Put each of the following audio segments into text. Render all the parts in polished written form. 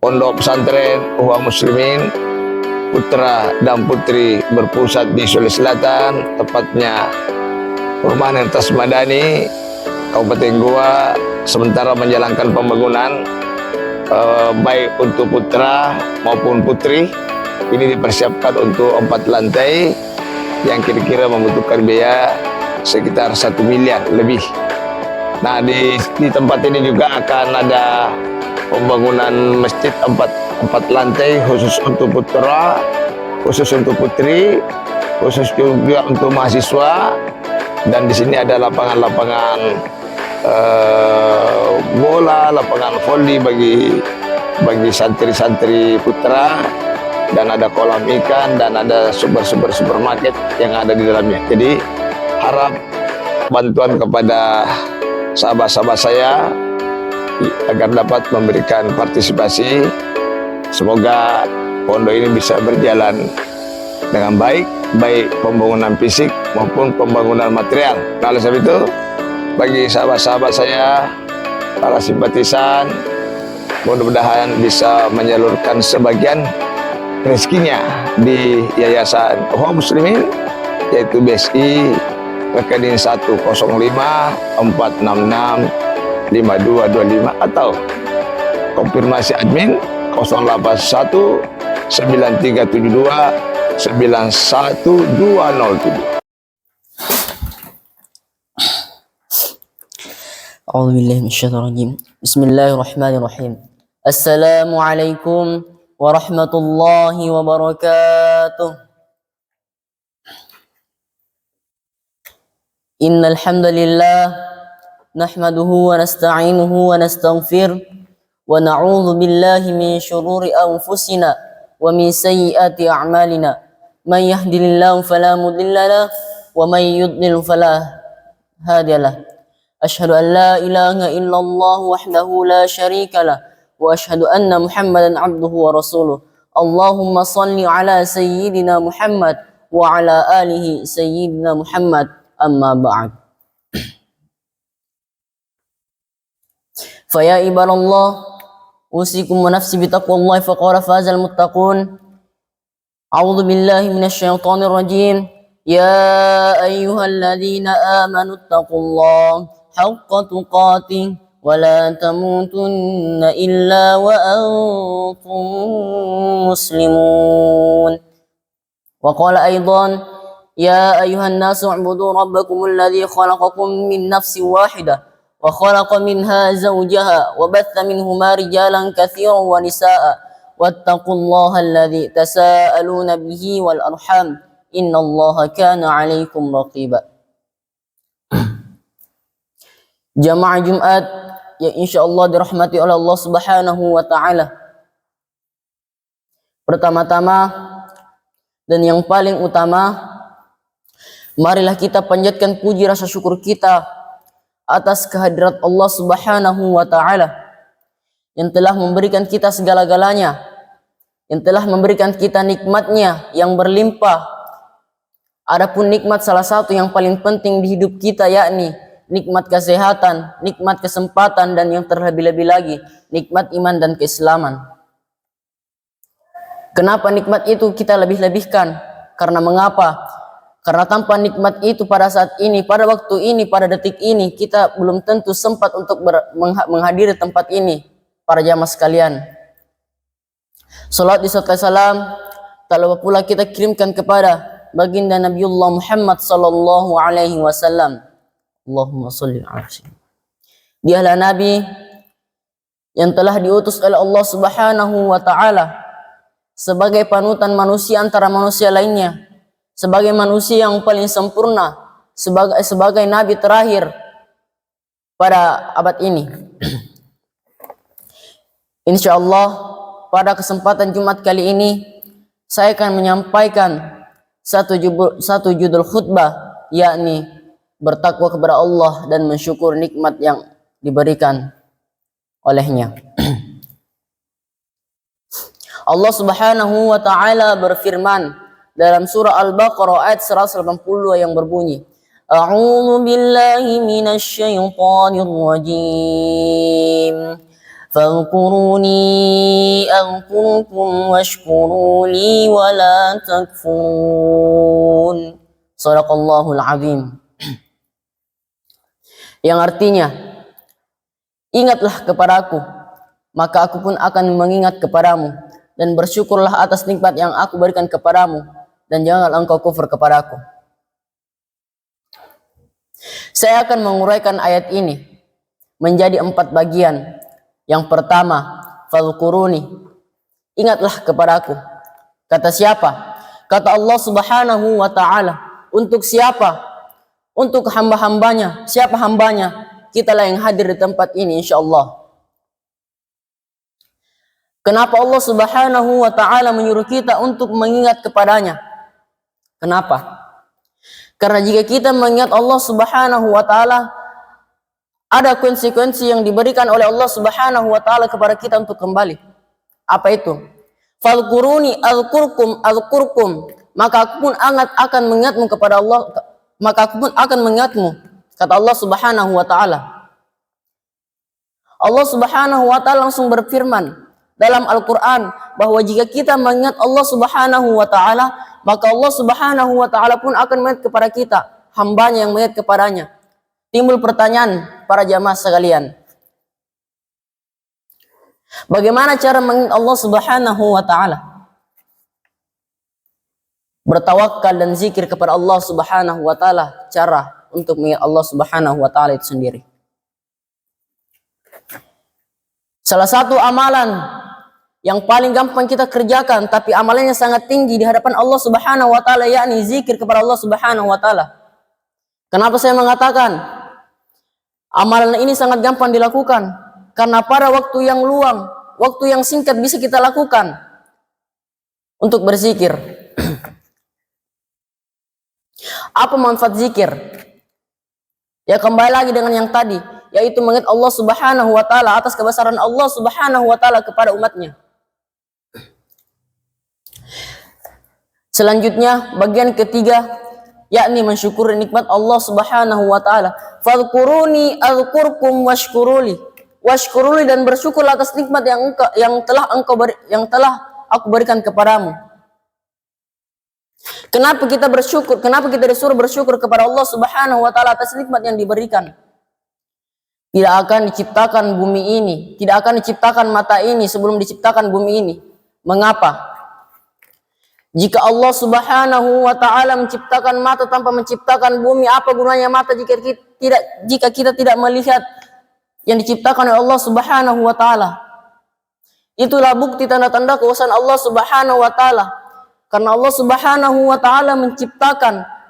Pondok Pesantren Uhwah Muslimin putra dan putri berpusat di Sulawesi Selatan, tepatnya Perumahan Entes Madani, Kabupaten Goa, sementara menjalankan pembangunan baik untuk putra maupun putri. Ini dipersiapkan untuk 4 lantai yang kira-kira membutuhkan biaya sekitar 1 miliar lebih. Nah, di tempat ini juga akan ada pembangunan masjid 4 lantai khusus untuk putra, khusus untuk putri, khusus juga untuk mahasiswa. Dan di sini ada lapangan-lapangan bola, lapangan voli bagi santri-santri putra, dan ada kolam ikan, dan ada supermarket yang ada di dalamnya. Jadi harap bantuan kepada sahabat-sahabat saya agar dapat memberikan partisipasi. Semoga pondok ini bisa berjalan dengan baik pembangunan fisik maupun pembangunan material. Nah, oleh sebab itu, bagi sahabat-sahabat saya, para simpatisan, mudah-mudahan bisa menyalurkan sebagian rezekinya di Yayasan Uhwah Muslimin, yaitu BSI rekening 10546665225, atau konfirmasi admin 081 9372 91207. A'udzubillahi minasyaitonir rajim. Bismillahirrahmanirrahim. Assalamualaikum warahmatullahi wabarakatuh. Innal hamdalillah nahmaduhu wa nasta'inuhu wa nastaghfir wa na'udzu billahi min syururi anfusina wa min sayyiati a'malina. May yahdihillahu fala mudilla lahu wa may yudlil fala hadiyalah. Asyhadu an la ilaha illallah wahdahu la syarika lah wa asyhadu anna Muhammadan abduhu wa rasuluh. Allahumma shalli ala sayyidina Muhammad wa ala alihi sayyidina Muhammad, amma ba'd. Fa ya ibadallah, usikum wa nafsi bi taqwallahi faqad fazal muttaqun. A'udzu billahi minasyaitonir rajim. Ya ayyuhalladzina amanu taqullaha haqqa tuqatih wa la tamutunna illa wa antum muslimun. Wa qala aidan ya ayyuhan nasu u'budu rabbakumul ladzi khalaqakum min nafsin wahidah wa khalaqa minha zawjaha wa batha minhuma rijalan katsiran wa nisaa'a wattaqullaha alladzi tasaaluna bihi wal arham innallaha kana 'alaikum raqiba. Jamaah Jumat yang insyaallah dirahmati oleh Allah Subhanahu wa taala. Pertama-tama dan yang paling utama, marilah kita panjatkan puji rasa syukur kita atas kehadirat Allah Subhanahu wa taala yang telah memberikan kita segala-galanya, yang telah memberikan kita nikmatnya yang berlimpah. Adapun nikmat salah satu yang paling penting di hidup kita, yakni nikmat kesehatan, nikmat kesempatan, dan yang terlebih-lebih lagi nikmat iman dan keislaman. Kenapa nikmat itu kita lebih-lebihkan? Karena mengapa? Karena tanpa nikmat itu pada saat ini, pada waktu ini, pada detik ini, kita belum tentu sempat untuk menghadiri tempat ini. Para jamaah sekalian, salat disertai salam tak lupa pula kita kirimkan kepada baginda Nabiullah Muhammad sallallahu alaihi wasallam. Allahumma shalli ala sayyidina. Dialah nabi yang telah diutus oleh Allah Subhanahu wa taala sebagai panutan manusia antara manusia lainnya, sebagai manusia yang paling sempurna, sebagai nabi terakhir pada abad ini. Insyaallah pada kesempatan Jumat kali ini saya akan menyampaikan satu judul khutbah, yakni bertakwa kepada Allah dan mensyukur nikmat yang diberikan olehnya. Allah Subhanahu wa taala berfirman dalam surah Al-Baqarah ayat 180 yang berbunyi, A'udzu billahi minasy syaithanir rajim. فاذكروني أذكركم واشكروا لي ولا تكفرون. Sadaqallahul azim. Yang artinya, ingatlah kepadaku, maka aku pun akan mengingat kepadamu, dan bersyukurlah atas nikmat yang aku berikan kepadamu, dan jangan engkau kufur kepadaku. Saya akan menguraikan ayat ini menjadi 4 bagian. Yang pertama, fadhkuruni, ingatlah kepadaku. Kata siapa? Kata Allah Subhanahu wa ta'ala. Untuk siapa? Untuk hamba-hambanya. Siapa hambanya? Kitalah yang hadir di tempat ini insyaallah. Kenapa Allah Subhanahu wa ta'ala menyuruh kita untuk mengingat kepadanya? Kenapa? Karena jika kita mengingat Allah Subhanahu wa ta'ala, ada konsekuensi yang diberikan oleh Allah Subhanahu wa ta'ala kepada kita untuk kembali. Apa itu? Fadhkuruni azkurkum, maka aku pun akan mengingatmu kepada Allah, maka aku pun akan mengingatmu, kata Allah Subhanahu wa ta'ala. Allah Subhanahu wa ta'ala langsung berfirman dalam Al-Qur'an bahwa jika kita mengingat Allah Subhanahu wa ta'ala, maka Allah Subhanahu wa ta'ala pun akan mengingat kepada kita, hambanya yang mengingat kepadanya. Timbul pertanyaan para jamaah sekalian, bagaimana cara mengingat Allah Subhanahu wa ta'ala? Bertawakal dan zikir kepada Allah Subhanahu wa ta'ala cara untuk mengingat Allah Subhanahu wa ta'ala itu sendiri. Salah satu amalan yang paling gampang kita kerjakan tapi amalannya sangat tinggi di hadapan Allah Subhanahu wa ta'ala, yakni zikir kepada Allah Subhanahu wa ta'ala. Kenapa saya mengatakan amalan ini sangat gampang dilakukan? Karena pada waktu yang luang, waktu yang singkat bisa kita lakukan untuk berzikir. Apa manfaat zikir? Ya kembali lagi dengan yang tadi, yaitu mengingat Allah Subhanahu wa ta'ala atas kebesaran Allah Subhanahu wa ta'ala kepada umatnya. Selanjutnya bagian ketiga, yakni mensyukuri nikmat Allah Subhanahu wa ta'ala. Fadhkuruni azkurkum washkuruli. Washkuruli, dan bersyukur atas nikmat yang telah aku berikan kepadamu. Kenapa kita bersyukur? Kenapa kita disuruh bersyukur kepada Allah Subhanahu wa ta'ala atas nikmat yang diberikan? Tidak akan diciptakan bumi ini, tidak akan diciptakan mata ini sebelum diciptakan bumi ini. Mengapa? Jika Allah Subhanahu wa ta'ala menciptakan mata tanpa menciptakan bumi, apa gunanya mata jika kita tidak melihat yang diciptakan oleh Allah Subhanahu wa ta'ala? Itulah bukti tanda-tanda kekuasaan Allah Subhanahu wa ta'ala. Karena Allah Subhanahu wa ta'ala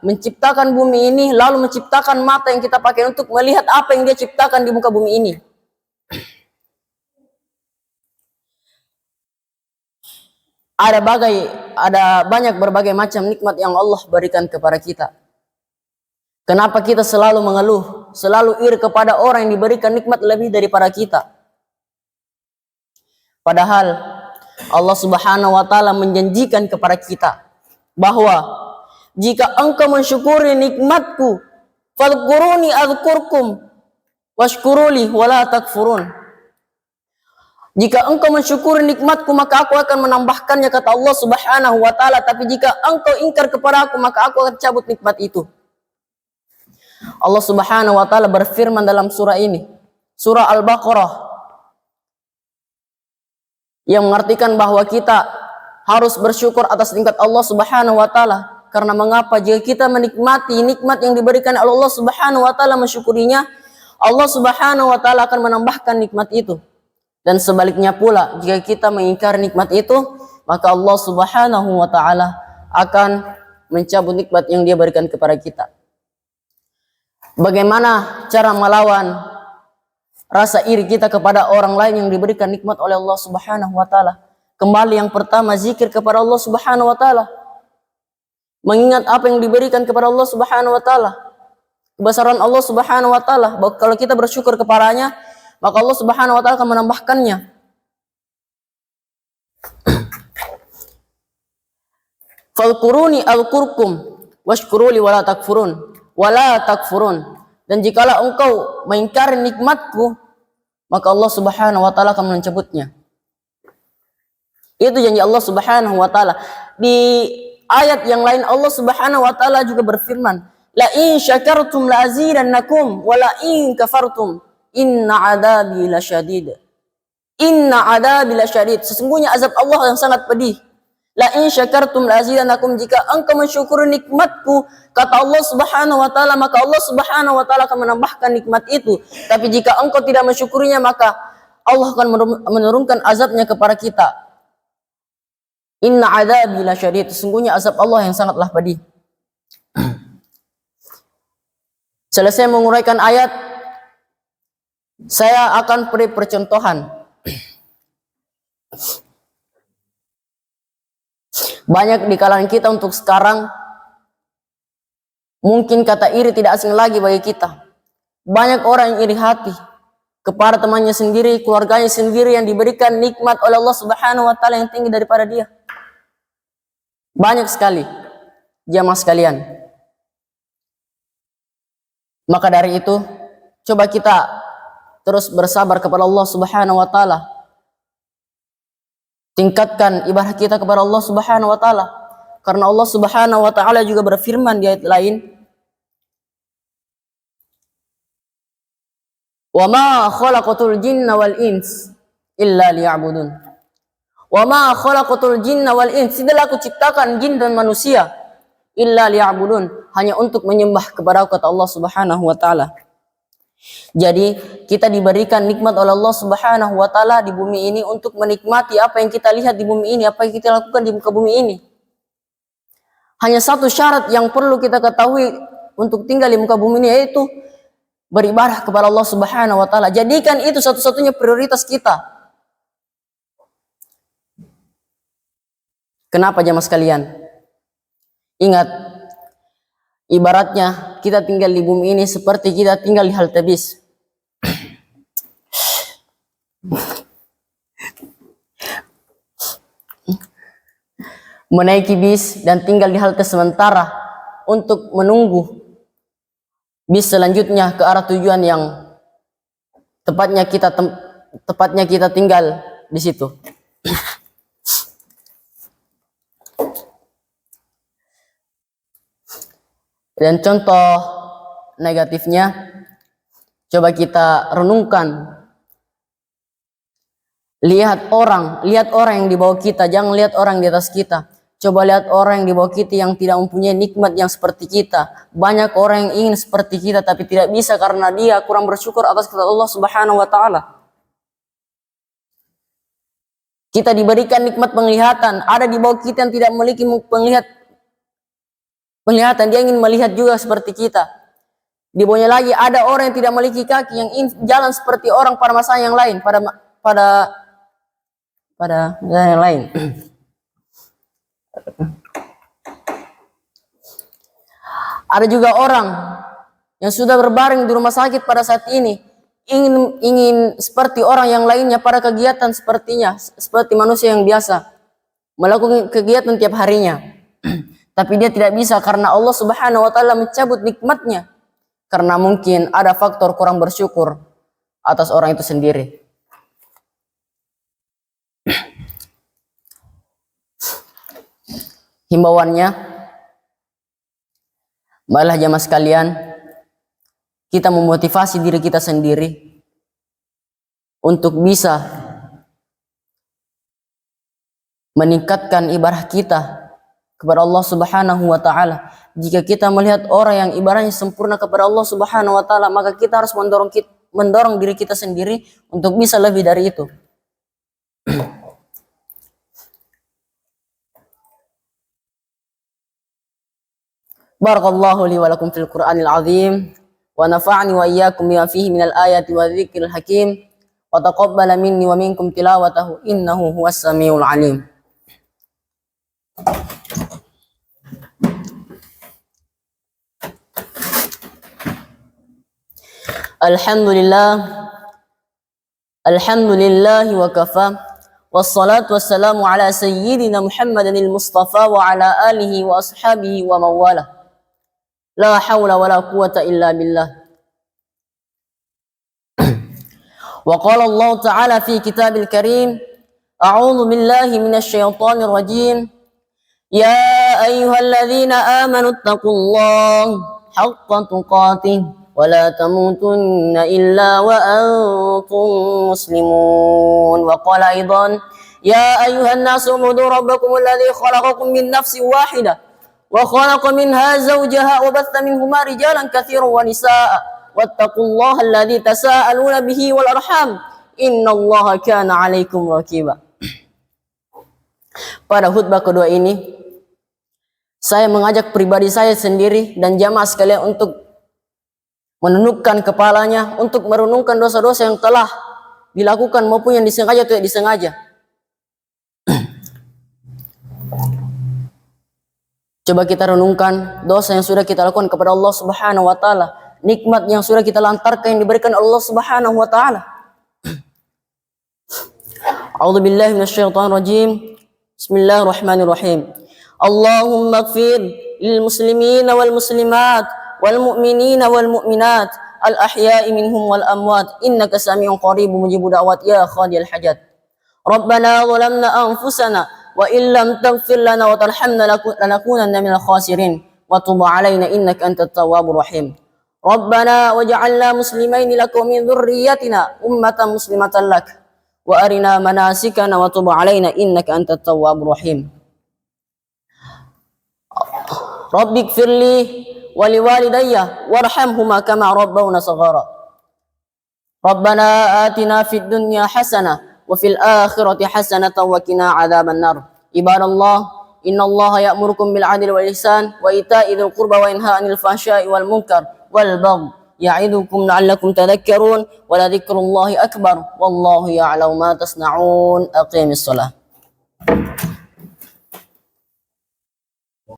menciptakan bumi ini, lalu menciptakan mata yang kita pakai untuk melihat apa yang Dia ciptakan di muka bumi ini. Ada banyak berbagai macam nikmat yang Allah berikan kepada kita. Kenapa kita selalu mengeluh, selalu iri kepada orang yang diberikan nikmat lebih daripada kita? Padahal Allah Subhanahu wa ta'ala menjanjikan kepada kita bahwa jika engkau mensyukuri nikmatku, fadhkuruni azkurkum washkuruli wala takfurun. Jika engkau mensyukuri nikmatku, maka aku akan menambahkannya, kata Allah Subhanahu wa ta'ala. Tapi jika engkau ingkar kepada aku, maka aku akan cabut nikmat itu. Allah Subhanahu wa ta'ala berfirman dalam surah ini, surah Al-Baqarah, yang mengartikan bahwa kita harus bersyukur atas nikmat Allah Subhanahu wa ta'ala. Karena mengapa? Jika kita menikmati nikmat yang diberikan oleh Allah Subhanahu wa ta'ala, mensyukurinya, Allah Subhanahu wa ta'ala akan menambahkan nikmat itu. Dan sebaliknya pula, jika kita mengingkari nikmat itu, maka Allah Subhanahu wa ta'ala akan mencabut nikmat yang Dia berikan kepada kita. Bagaimana cara melawan rasa iri kita kepada orang lain yang diberikan nikmat oleh Allah Subhanahu wa ta'ala? Kembali yang pertama, zikir kepada Allah Subhanahu wa ta'ala. Mengingat apa yang diberikan kepada Allah Subhanahu wa ta'ala, kebesaran Allah Subhanahu wa ta'ala. Kalau kita bersyukur kepadanya, maka Allah Subhanahu wa ta'ala akan menambahkannya. Fadhkuruni azkurkum washkuruli wala takfurun. Dan jikalau engkau mengingkari nikmatku, maka Allah Subhanahu wa taala akan mencabutnya. Itu janji Allah Subhanahu wa taala. Di ayat yang lain Allah Subhanahu wa taala juga berfirman, la in syakartum la azidannakum wa la in kafartum inna adabi lasyadid. Inna adabi lasyadid. Sesungguhnya azab Allah yang sangat pedih. La in syakartum la azidannakum, jika engkau mensyukuri nikmatku, kata Allah Subhanahu wa taala, maka Allah Subhanahu wa taala akan menambahkan nikmat itu. Tapi jika engkau tidak mensyukurinya, maka Allah akan menurunkan azabnya kepada kita. Inna adabi lasyadid. Sesungguhnya azab Allah yang sangatlah pedih. Selesai menguraikan ayat, saya akan beri percontohan. Banyak di kalangan kita untuk sekarang, mungkin kata iri tidak asing lagi bagi kita. Banyak orang yang iri hati kepada temannya sendiri, keluarganya sendiri yang diberikan nikmat oleh Allah Subhanahu wa taala yang tinggi daripada dia. Banyak sekali jamaah sekalian. Maka dari itu, coba kita terus bersabar kepada Allah Subhanahu wa taala. Tingkatkan ibadah kita kepada Allah Subhanahu wa taala. Karena Allah Subhanahu wa taala juga berfirman di ayat lain, "Wa ma khalaqatul jinna wal ins illa liya'budun." Wa ma khalaqatul jinna wal ins, tidaklah aku ciptakan jin dan manusia illa liya'budun, hanya untuk menyembah kepada kata Allah Subhanahu wa taala. Jadi kita diberikan nikmat oleh Allah Subhanahu wa taala di bumi ini untuk menikmati apa yang kita lihat di bumi ini, apa yang kita lakukan di muka bumi ini. Hanya satu syarat yang perlu kita ketahui untuk tinggal di muka bumi ini, yaitu beribadah kepada Allah Subhanahu wa taala. Jadikan itu satu-satunya prioritas kita. Kenapa jamaah sekalian? Ingat, ibaratnya kita tinggal di bumi ini seperti kita tinggal di halte bis. Menaiki bis dan tinggal di halte sementara untuk menunggu bis selanjutnya ke arah tujuan yang tepatnya kita tinggal di situ. Dan contoh negatifnya, coba kita renungkan. Lihat orang yang di bawah kita, jangan lihat orang di atas kita. Coba lihat orang yang di bawah kita yang tidak mempunyai nikmat yang seperti kita. Banyak orang yang ingin seperti kita tapi tidak bisa karena dia kurang bersyukur atas kata Allah Subhanahu wa taala. Kita diberikan nikmat penglihatan, ada di bawah kita yang tidak memiliki penglihatan, dia ingin melihat juga seperti kita. Di bawahnya lagi ada orang yang tidak memiliki kaki yang ingin jalan seperti orang pada masa yang lain, pada yang lain. Ada juga orang yang sudah berbaring di rumah sakit pada saat ini, ingin seperti orang yang lainnya pada kegiatan sepertinya, seperti manusia yang biasa melakukan kegiatan tiap harinya. Tapi dia tidak bisa karena Allah Subhanahu wa taala mencabut nikmatnya. Karena mungkin ada faktor kurang bersyukur atas orang itu sendiri. Himbauannya, marilah jamaah sekalian, kita memotivasi diri kita sendiri untuk bisa meningkatkan ibadah kita kepada Allah Subhanahu wa taala. Jika kita melihat orang yang ibadahnya sempurna kepada Allah Subhanahu wa taala, maka kita harus mendorong diri kita sendiri untuk bisa lebih dari itu. Barakallahu li wa lakum fil Qur'anil azim wa nafa'ani wa iyyakum bima fihi minal ayati wa dzikril hakim wa taqabbala minni wa minkum tilawatahu innahu huwas samiul alim. Alhamdulillah wa kafa, wassalatu wassalamu ala sayyidina Muhammadin al-Mustafa wa ala alihi wa ashabihi wa mawala. La hawla wa la quwata illa billah. وقال الله تعالى في كتاب الكريم أعوذ بالله من الشيطان الرجيم يا أيها الذين آمنوا اتقوا الله حق تقاته ولا تموتن إلا وأنتم مسلمون. وقال أيضا يا أيها الناس اعبدوا ربكم الذي خلقكم من نفس واحدة وخلق منها زوجها وبث منهما رجالا كثيرا ونساء واتقوا الله الذي تساءلون به والأرحام إن الله كان عليكم رقيبا. Pada khutbah kedua ini, saya mengajak pribadi saya sendiri dan jamaah sekalian untuk menundukkan kepalanya, untuk merenungkan dosa-dosa yang telah dilakukan maupun yang disengaja atau tidak disengaja. Coba kita renungkan dosa yang sudah kita lakukan kepada Allah Subhanahu wa taala, nikmat yang sudah kita lantarkan yang diberikan Allah Subhanahu wa taala. A'udzu billahi minasyaitonir rajim. Bismillahirrahmanirrahim. Allahumma ighfir lil muslimina wal muslimat wal mu'minina wal mu'minat al ahya'i minhum wal amwat innaka sami'un qaribun mujibud da'wat ya qadiyal hajat. Rabbana zalamna anfusana wa illam taghfir lana wa tarhamna lanakunanna minal khasirin wa tub 'alaina innaka antat tawwabur rahim. Rabbana waj'alna muslimaini lak wa min dzurriyyatina ummatan muslimatan lak wa arina manasikana wa tub 'alaina innaka antat tawwabur rahim. Rabbi ighfirli wa liwalidayya warhamhuma kama rabbawna shaghara. Rabbana atina fid dunya hasanah wa fil akhirati hasanatan wa qina adzaban nar. Ibadallah, innallaha ya'murukum bil 'adli wal ihsan wa ita'i dzil qurba wa yanha 'anil fahsya'i wal munkar wal baghi ya'idukum la'allakum tadhakkarun wa la dzikrullahi akbar wallahu ya'lamu ma tasna'un. Aqimis shalah.